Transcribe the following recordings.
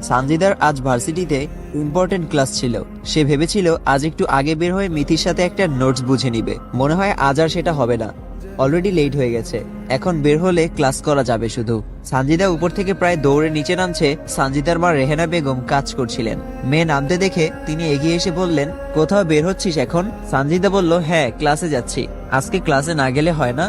সানজিদার আজ ভার্সিটিতে important class ছিল। সে ভেবেছিল আজ একটু আগে বের হয়ে মিথির সাথে একটা নোটস বুঝে নিবে। মনে হয় আজ আর সেটা হবে না, অলরেডি লেট হয়ে গেছে। এখন বের হলে ক্লাস করা যাবে শুধু। সানজিদা উপর থেকে প্রায় দৌড়ে নিচে নামছে। সানজিদার মা রেহেনা বেগম কাজ করছিলেন। মেয়ে নামতে দেখে তিনি এগিয়ে এসে বললেন, কোথাও বের হচ্ছিস এখন? সানজিদা বলল, হ্যাঁ ক্লাসে যাচ্ছি। আজকে ক্লাসে না গেলে হয় না?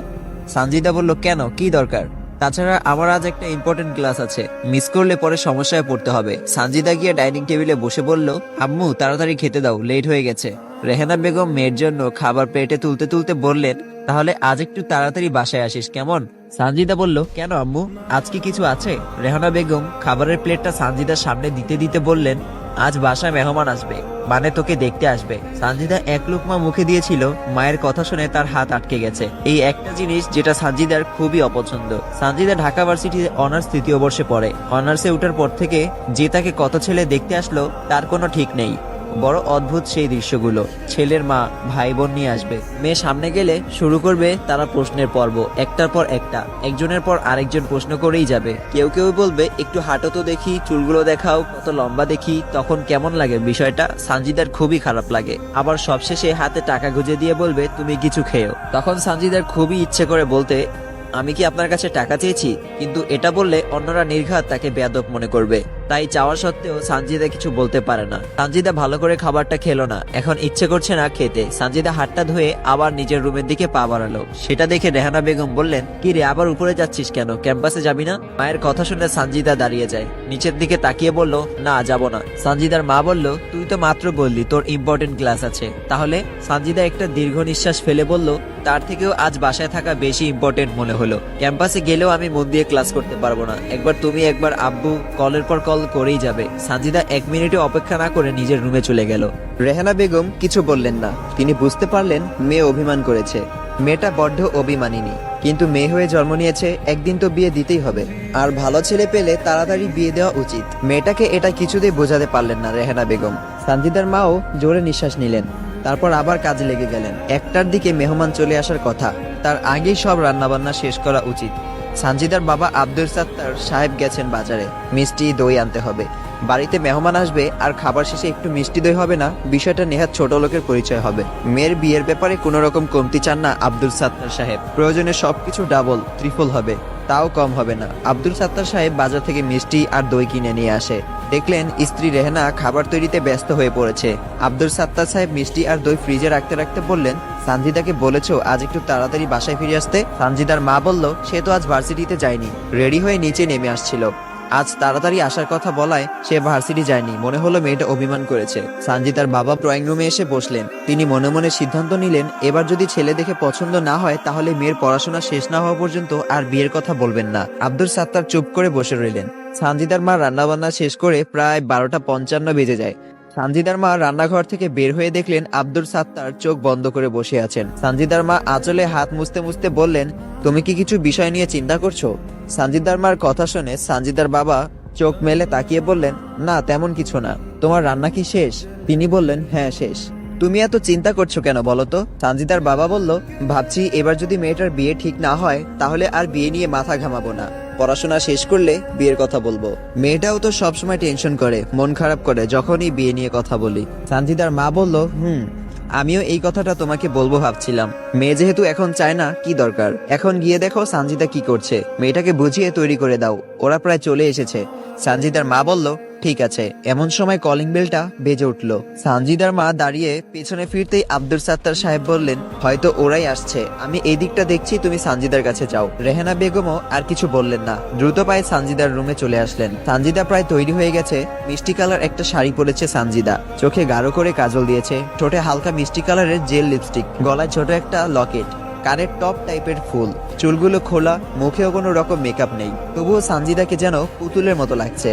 সানজিদা বলল, কেন, কি দরকার? তাছাড়া আমার আজ একটা ইম্পর্টেন্ট ক্লাস আছে, মিস করলে পরে সমস্যায় পড়তে হবে। সানজিদা গিয়ে ডাইনিং টেবিলে বসে বলল, আম্মু তাড়াতাড়ি খেতে দাও, লেট হয়ে গেছে। রেহানা বেগম মেয়ের জন্য খাবার প্লেটে তুলতে তুলতে বললেন, তাহলে আজ একটু তাড়াতাড়ি বাসায় আসিস কেমন? সানজিদা বলল, কেন আম্মু, আজ কি কিছু আছে? রেহানা বেগম খাবারের প্লেটটা সানজিদার সামনে দিতে দিতে বললেন, আজ বাসায় মেহমান আসবে, মানে তোকে দেখতে আসবে। সানজিদা এক লুকমা মুখে দিয়েছিল, মায়ের কথা শুনে তার হাত আটকে গেছে। এই একটা জিনিস যেটা সানজিদার খুবই অপছন্দ। সানজিদা ঢাকা ভার্সিটিতে অনার্স 3য় বর্ষে পড়ে। অনার্সে ওঠার পর থেকে যে তাকে কত ছেলে দেখতে আসলো তার কোনো ঠিক নেই। বড় অদ্ভুত সেই দৃশ্যগুলো। ছেলের মা ভাই বোন নিয়ে আসবে, মেয়ে সামনে গেলে শুরু করবে তারা প্রশ্নের পর্ব, একটার পর একটা, একজনের পর আরেকজন প্রশ্ন করেই যাবে। কেউ কেউ বলবে, একটু হাঁটো তো দেখি, চুলগুলো দেখাও, কত লম্বা দেখি। তখন কেমন লাগে বিষয়টা? সানজিদার খুবই খারাপ লাগে। আবার সবশেষে হাতে টাকা গুঁজে দিয়ে বলবে, তুমি কিছু খেয়েও। তখন সানজিদার খুবই ইচ্ছে করে বলতে, আমি কি আপনার কাছে টাকা চেয়েছি? কিন্তু এটা বললে অন্যরা নির্ঘাত তাকে বেয়াদব মনে করবে। তাই চাওয়া সত্ত্বেও সানজিদা কিছু বলতে পারে না। সানজিদা ভালো করে খাবারটা খেলো না, এখন ইচ্ছে করছে না খেতে। সানজিদা হাতটা ধুয়ে আবার নিজের রুমের দিকে পা বাড়ালো। সেটা দেখে রেহানা বেগম বললেন, কি রে, আবার উপরে যাচ্ছিস কেন? ক্যাম্পাসে যাবি না? মায়ের কথা শুনে সানজিদা দাঁড়িয়ে যায়, নিচের দিকে তাকিয়ে বলল, না যাব না। সানজিদার মা বলল, তুই তো মাত্র বললি তোর ইম্পর্টেন্ট ক্লাস আছে, তাহলে? সানজিদা একটা দীর্ঘ নিঃশ্বাস ফেলে বলল, তার থেকেও আজ বাসায় থাকা বেশি ইম্পর্টেন্ট মনে হলো। ক্যাম্পাসে গেলেও আমি মন দিয়ে ক্লাস করতে পারবো না। একবার তুমি একবার আব্বু, কলের পর কল করেই যাবে। সানজিদা 1 মিনিটে অপেক্ষা না করে নিজের রুমে চলে গেল। রেহানা বেগম কিছু বললেন না। তিনি বুঝতে পারলেন মেয়ে অভিমান করেছে। মেয়েটা বড্ড অভিমানিনী, কিন্তু মেয়ে হয়ে জন্ম নিয়েছে, একদিন তো বিয়ে দিতেই হবে। আর ভালো ছেলে পেলে তাড়াতাড়ি বিয়ে দেওয়া উচিত। মেয়েটাকে এটা কিছুতেই বোঝাতে পারলেন না রেহানা বেগম। সানজিদার মাও জোরে নিঃশ্বাস নিলেন, তারপর আবার কাজে লেগে গেলেন। 1টার দিকে মেহমান চলে আসার কথা, তার আগেই সব রান্নাবান্না শেষ করা উচিত। সানজিদার বাবা আব্দুল সাত্তার সাহেব গেছেন বাজারে, মিষ্টি দই আনতে হবে। বাড়িতে মেহমান আসবে আর খাবার শেষে একটু মিষ্টি দই হবে না, বিষয়টা নেহাত ছোট লোকের পরিচয় হবে। মেয়ের বিয়ের ব্যাপারে কোনো রকম কমতি চান না আব্দুল সাত্তার সাহেব। প্রয়োজনে সবকিছু ডাবল ট্রিপল হবে, তাও কম হবে না। আব্দুল সাত্তার সাহেব বাজার থেকে মিষ্টি আর দই কিনে নিয়ে আসে। দেখলেন স্ত্রী রেহেনা খাবার তৈরিতে ব্যস্ত হয়ে পড়েছে। আব্দুল সাত্তার সাহেব মিষ্টি আর দই ফ্রিজে রাখতে রাখতে বললেন, সানজিদাকে বলেছো আজ একটু তাড়াতাড়ি বাসায় ফিরে আসতে? সানজিদার মা বলল, সে তো আজ ভার্সিটিতে যায়নি, রেডি হয়ে নিচে নেমে আসছিল। আজ তাড়াতাড়ি আসার কথা বলায় সে ভার্সিটি যায়নি। মনে হলো মেয়েটা অভিমান করেছে। সানজিদার বাবা ড্রয়িং রুমে এসে বসলেন। তিনি মনে মনে সিদ্ধান্ত নিলেন, এবার যদি ছেলে দেখে পছন্দ না হয় তাহলে মেয়ের পড়াশোনা শেষ না হওয়া পর্যন্ত আর বিয়ের কথা বলবেন না। আব্দুল সাত্তার চুপ করে বসে রইলেন। সানজিদার মা রান্নাবান্না শেষ করে প্রায় 12টা 55 বেজে যায়। সানজিদার মা রান্নাঘর থেকে বের হয়ে দেখলেন আব্দুল সাত্তার চোখ বন্ধ করে বসে আছেন। সানজিদার মা আঁচলে হাত মুছতে মুছতে বললেন, তুমি কি কিছু বিষয় নিয়ে চিন্তা করছো? সানজিদার মার কথা শুনে সানজিদার বাবা চোখ মেলে তাকিয়ে বললেন, না তেমন কিছু না। তোমার রান্না কি শেষ? তিনি বললেন, হ্যাঁ শেষ। তুমি এত চিন্তা করছো কেন বলো তো? সানজিদার বাবা বলল, ভাবছি এবার যদি মেয়েটার বিয়ে ঠিক না হয় তাহলে আর বিয়ে নিয়ে মাথা ঘামাবো না, পড়াশোনা শেষ করলে বিয়ের কথা বলবো। মেয়েটাও তো সবসময় টেনশন করে, মন খারাপ করে যখনই বিয়ে নিয়ে কথা বলি। সানজিদার মা বলল, আমিও এই কথাটা তোমাকে বলবো ভাবছিলাম। মেয়ে যেহেতু এখন চায় না, কি দরকার? এখন গিয়ে দেখো সানজিদা কি করছে, মেয়েটাকে বুঝিয়ে তৈরি করে দাও। ওরা প্রায় চলে এসেছে। সানজিদার মা বলল, ঠিক আছে। এমন সময় কলিং বেলটা বেজে উঠলো। সানজিদার মা দাঁড়িয়ে পেছনে ফিরতেই আব্দুল সাত্তার সাহেব বললেন, হয়তো ওরাই আসছে, আমি এই দিকটা দেখছি, তুমি সানজিদার কাছে যাও। রেহানা বেগমও আর কিছু বললেন না, দ্রুত পায়ে সানজিদার রুমে চলে আসলেন। সানজিদা প্রায় তৈরি হয়ে গেছে। মিষ্টি কালার একটা শাড়ি পরেছে সানজিদা, চোখে গাঢ় করে কাজল দিয়েছে, ঠোঁটে হালকা মিষ্টি কালারের জেল লিপস্টিক, গলায় ছোট একটা লকেট, কানের টপ টাইপের ফুল, চুলগুলো খোলা, মুখেও কোনো রকম মেকআপ নেই। তবুও সানজিদাকে যেন পুতুলের মতো লাগছে।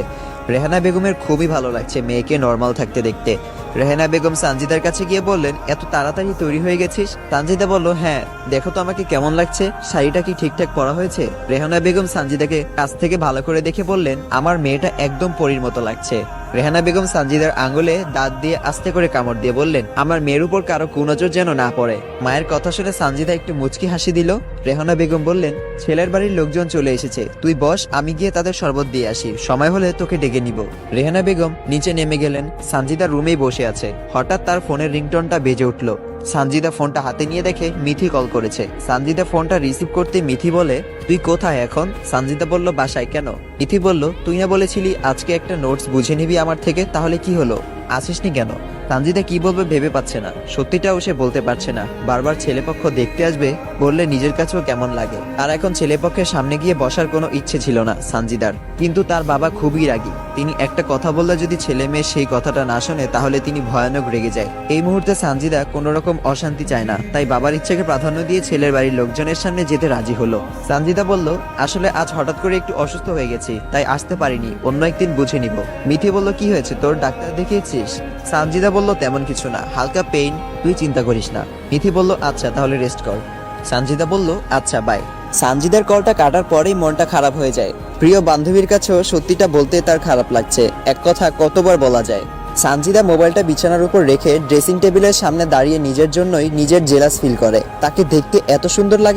রেহানা বেগমের খুবই ভালো লাগছে মেয়েকে নর্মাল থাকতে দেখতে। রেহানা বেগম সানজিদার কাছে গিয়ে বললেন, এত তাড়াতাড়ি তৈরি হয়ে গেছিস? সানজিদা বলল, হ্যাঁ, দেখো তো আমাকে কেমন লাগছে, শাড়িটা কি ঠিকঠাক পরা হয়েছে? রেহানা বেগম সানজিদাকে কাছ থেকে ভালো করে দেখে বললেন, আমার মেয়েটা একদম পরীর মতো লাগছে। রেহানা বেগম সানজিদার আঙ্গুলে দাঁত দিয়ে আস্তে করে কামড় দিয়ে বললেন, আমার মেয়ের উপর কারো কুনজর যেন না পড়ে। মায়ের কথা শুনে সানজিদা একটু মুচকি হাসি দিল। রেহানা বেগম বললেন, ছেলের বাড়ির লোকজন চলে এসেছে, তুই বস, আমি গিয়ে তাদের শরবত দিয়ে আসি, সময় হলে তোকে ডেকে নিব। রেহানা বেগম নিচে নেমে গেলেন। সানজিদা রুমেই বসে আছে। হঠাৎ তার ফোনের রিংটোনটা বেজে উঠল। সানজিদা ফোনটা হাতে নিয়ে দেখে মিথি কল করেছে। সানজিদা ফোনটা রিসিভ করতে মিথি বলে, তুই কোথায় এখন? সানজিদা বলল, বাসায়। কেন? মিথি বলল, তুই না বলেছিলি আজকে একটা নোটস বুঝে নিবি আমার থেকে, তাহলে কি হলো, আসিসনি কেন? সানজিদা কি বলবে ভেবে পাচ্ছে না, সত্যিটাও সে বলতে পারছে না। বারবার ছেলেপক্ষ দেখতে আসবে বললে নিজের কাছেও কেমন লাগে। আর এখন ছেলেপক্ষের সামনে গিয়ে বসার কোনো ইচ্ছে ছিল না সানজিদার। কিন্তু তার বাবা খুবই রাগী। তিনি একটা কথা বললে যদি ছেলে মেয়ে সেই কথাটা না শোনে তাহলে তিনি ভয়ানক রেগে যায়। এই মুহূর্তে সানজিদা কোনো রকম অশান্তি চায় না, তাই বাবার ইচ্ছাকে প্রাধান্য দিয়ে ছেলের বাড়ির লোকজনের সামনে যেতে রাজি হলো। সানজিদা বলল, আসলে আজ হঠাৎ করে একটু অসুস্থ হয়ে গেছি, তাই আসতে পারিনি, অন্য একদিন বুঝে নিব। মিথি বলল, কি হয়েছে তোর, ডাক্তার দেখিয়েছিস? সানজিদা বলল, তেমন কিছু না, হালকা পেইন, তুই চিন্তা করিস না। মিথি বলল, আচ্ছা তাহলে রেস্ট কর। সানজিদা বলল, আচ্ছা বাই। সানজিদার কলটা কাটার পরেই মনটা খারাপ হয়ে যায়। প্রিয় বান্ধবীর কাছেও সত্যিটা বলতে তার খারাপ লাগছে। এক কথা কতবার বলা যায়। সানজিদা মোবাইলটা বিছানার উপর রেখে ড্রেসিং টেবিলের সামনে দাঁড়িয়ে নিজের জন্যই নিজের জেলাস ফিল করে। তাকে দেখতে এত সুন্দর লাগে।